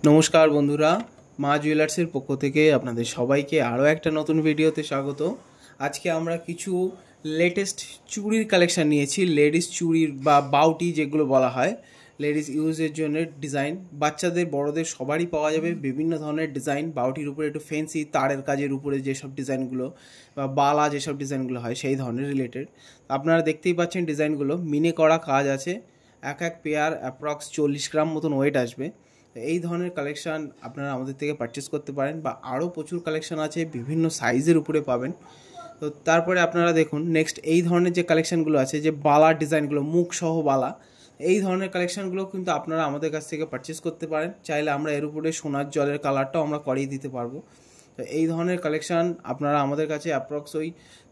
নমস্কার বন্ধুরা, মা জুয়েলার্সের পক্ষ থেকে আপনাদের সবাইকে আরও একটা নতুন ভিডিওতে স্বাগত। আজকে আমরা কিছু লেটেস্ট চুড়ির কালেকশান নিয়েছি। লেডিস চুড়ির বা বাউটি যেগুলো বলা হয়, লেডিস ইউজের জন্য ডিজাইন, বাচ্চাদের বড়দের সবারই পাওয়া যাবে বিভিন্ন ধরনের ডিজাইন। বাউটির উপরে একটু ফেন্সি তারের কাজের উপরে যেসব ডিজাইনগুলো বা বালা যেসব ডিজাইনগুলো হয় সেই ধরনের রিলেটেড আপনারা দেখতেই পাচ্ছেন। ডিজাইনগুলো মিনে করা কাজ আছে, এক এক পেয়ার অ্যাপ্রক্স 40 গ্রাম মতন ওয়েট আসবে। এই ধরনের কালেকশান আপনারা আমাদের থেকে পারচেস করতে পারেন, বা আরও প্রচুর কালেকশান আছে, বিভিন্ন সাইজের উপরে পাবেন। তো তারপরে আপনারা দেখুন নেক্সট এই ধরনের যে কালেকশানগুলো আছে, যে বালা ডিজাইনগুলো, মুখ সহ বালা, এই ধরনের কালেকশানগুলো কিন্তু আপনারা আমাদের কাছ থেকে পারচেস করতে পারেন। চাইলে আমরা এর উপরে সোনার জলের কালারটাও আমরা করিয়ে দিতে পারবো। তো এই ধরনের কালেকশান আপনারা আমাদের কাছে অ্যাপ্রক্স ওই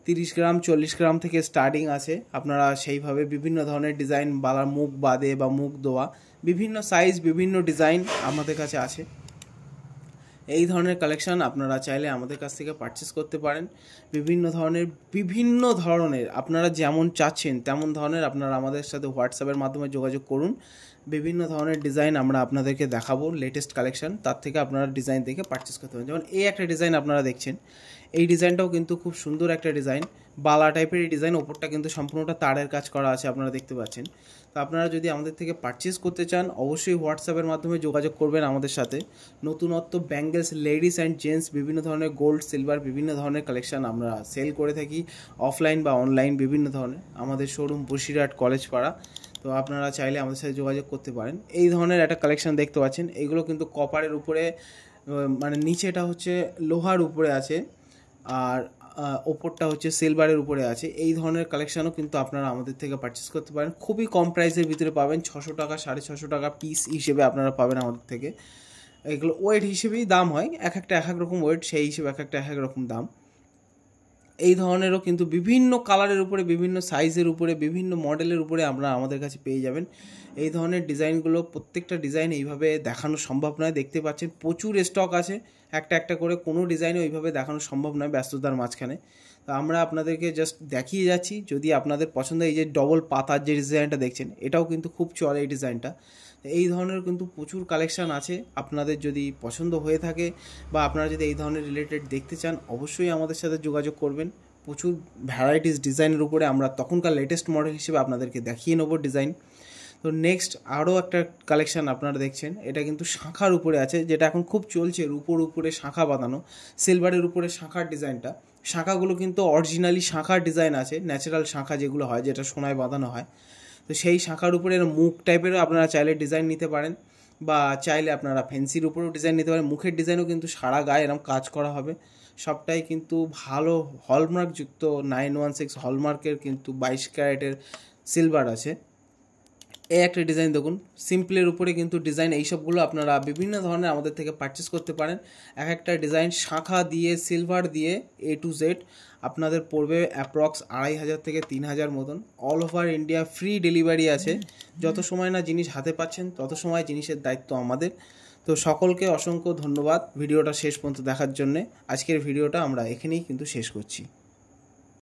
30 গ্রাম 40 গ্রাম থেকে স্টার্টিং আছে। আপনারা সেইভাবে বিভিন্ন ধরনের ডিজাইন, বালার মুখ বাদে বা মুখ দেওয়া, বিভিন্ন সাইজ বিভিন্ন ডিজাইন আমাদের কাছে আছে। এই ধরনের কালেকশান আপনারা চাইলে আমাদের কাছ থেকে পারচেস করতে পারেন। বিভিন্ন ধরনের আপনারা যেমন চাচ্ছেন তেমন ধরনের আপনারা আমাদের সাথে হোয়াটসঅ্যাপের মাধ্যমে যোগাযোগ করুন। বিভিন্ন ধরনের ডিজাইন আমরা আপনাদেরকে দেখাবো, লেটেস্ট কালেকশান, তার থেকে আপনারা ডিজাইন দেখে পারচেস করতে পারেন। যেমন এই একটা ডিজাইন আপনারা দেখছেন, এই ডিজাইনটাও কিন্তু খুব সুন্দর একটা ডিজাইন, বালা টাইপের এই ডিজাইন। ওপরটা কিন্তু সম্পূর্ণটা তারের কাজ করা আছে, আপনারা দেখতে পাচ্ছেন। তো আপনারা যদি আমাদের থেকে পারচেস করতে চান অবশ্যই হোয়াটসঅ্যাপের মাধ্যমে যোগাযোগ করবেন আমাদের সাথে। নতুনত্ব ব্যাঙ্গেলস, লেডিস অ্যান্ড জেন্টস, বিভিন্ন ধরনের গোল্ড সিলভার বিভিন্ন ধরনের কালেকশান আমরা সেল করে থাকি, অফলাইন বা অনলাইন বিভিন্ন ধরনের। আমাদের শোরুম বসিরহাট কলেজ পাড়া। তো আপনারা চাইলে আমাদের সাথে যোগাযোগ করতে পারেন। এই ধরনের একটা কালেকশান দেখতে পাচ্ছেন, এইগুলো কিন্তু কপারের উপরে, মানে নিচেটা হচ্ছে লোহার উপরে আছে, আর ওপরটা হচ্ছে সিলভারের উপরে আছে। এই ধরনের কালেকশানও কিন্তু আপনারা আমাদের থেকে পারচেস করতে পারেন। খুবই কম প্রাইসের ভিতরে পাবেন, 600 টাকা 650 টাকা পিস হিসেবে আপনারা পাবেন আমাদের থেকে। এগুলো ওয়েট হিসেবেই দাম হয়, এক একটা এক এক রকম ওয়েট, সেই হিসেবে এক একটা এক এক রকম দাম। এই ধরনেরও কিন্তু বিভিন্ন কালারের উপরে, বিভিন্ন সাইজের উপরে, বিভিন্ন মডেলের উপরে আমরা আমাদের কাছে পেয়ে যাবেন। এই ধরনের ডিজাইনগুলো প্রত্যেকটা ডিজাইন এইভাবে দেখানো সম্ভব নয়, দেখতে পাচ্ছেন প্রচুর স্টক আছে। একটা একটা করে কোনো ডিজাইনও এইভাবে দেখানো সম্ভব নয় ব্যস্ততার মাঝখানে। তো আমরা আপনাদেরকে জাস্ট দেখিয়ে যাচ্ছি, যদি আপনাদের পছন্দ। এই যে ডবল পাতার যে ডিজাইনটা দেখছেন, এটাও কিন্তু খুব চলে এই ডিজাইনটা। এই ধরনের কিন্তু প্রচুর কালেকশান আছে, আপনাদের যদি পছন্দ হয়ে থাকে বা আপনারা যদি এই ধরনের রিলেটেড দেখতে চান অবশ্যই আমাদের সাথে যোগাযোগ করবেন। প্রচুর ভ্যারাইটিস ডিজাইনের উপরে আমরা তখনকার লেটেস্ট মডেল হিসেবে আপনাদেরকে দেখিয়ে নেবো ডিজাইন। তো নেক্সট আরও একটা কালেকশান আপনারা দেখছেন, এটা কিন্তু শাঁখার উপরে আছে, যেটা এখন খুব চলছে, উপরে শাঁখা বাঁধানো, সিলভারের উপরে শাঁখার ডিজাইনটা। শাঁখাগুলো কিন্তু অরিজিনালি শাঁখার ডিজাইন আছে, ন্যাচারাল শাঁখা যেগুলো হয়, যেটা সোনায় বাঁধানো হয়। তো সেই শাঁখার উপরে মুখ টাইপেরও আপনারা চাইলে ডিজাইন নিতে পারেন, বা চাইলে আপনারা ফেন্সির উপরেও ডিজাইন নিতে পারেন। মুখের ডিজাইনও কিন্তু সারা গায়ে এরকম কাজ করা হবে, সবটাই কিন্তু ভালো হলমার্কযুক্ত 916 হলমার্কের কিন্তু 22 ক্যারেটের সিলভার আছে। এই একটা ডিজাইন দেখুন, সিম্পলের উপরে কিন্তু ডিজাইন। এইসবগুলো আপনারা বিভিন্ন ধরনের আমাদের থেকে পারচেস করতে পারেন। এক একটা ডিজাইন শাঁখা দিয়ে সিলভার দিয়ে A to Z আপনাদের পড়বে অ্যাপ্রক্স 2500 থেকে 3000 মতন। All over India free delivery আছে। যত সময় না জিনিস হাতে পাচ্ছেন তত সময় জিনিসের দায়িত্ব আমাদের। তো সকলকে অসংখ্য ধন্যবাদ ভিডিওটা শেষ পর্যন্ত দেখার জন্যে। আজকের ভিডিওটা আমরা এখানেই কিন্তু শেষ করছি।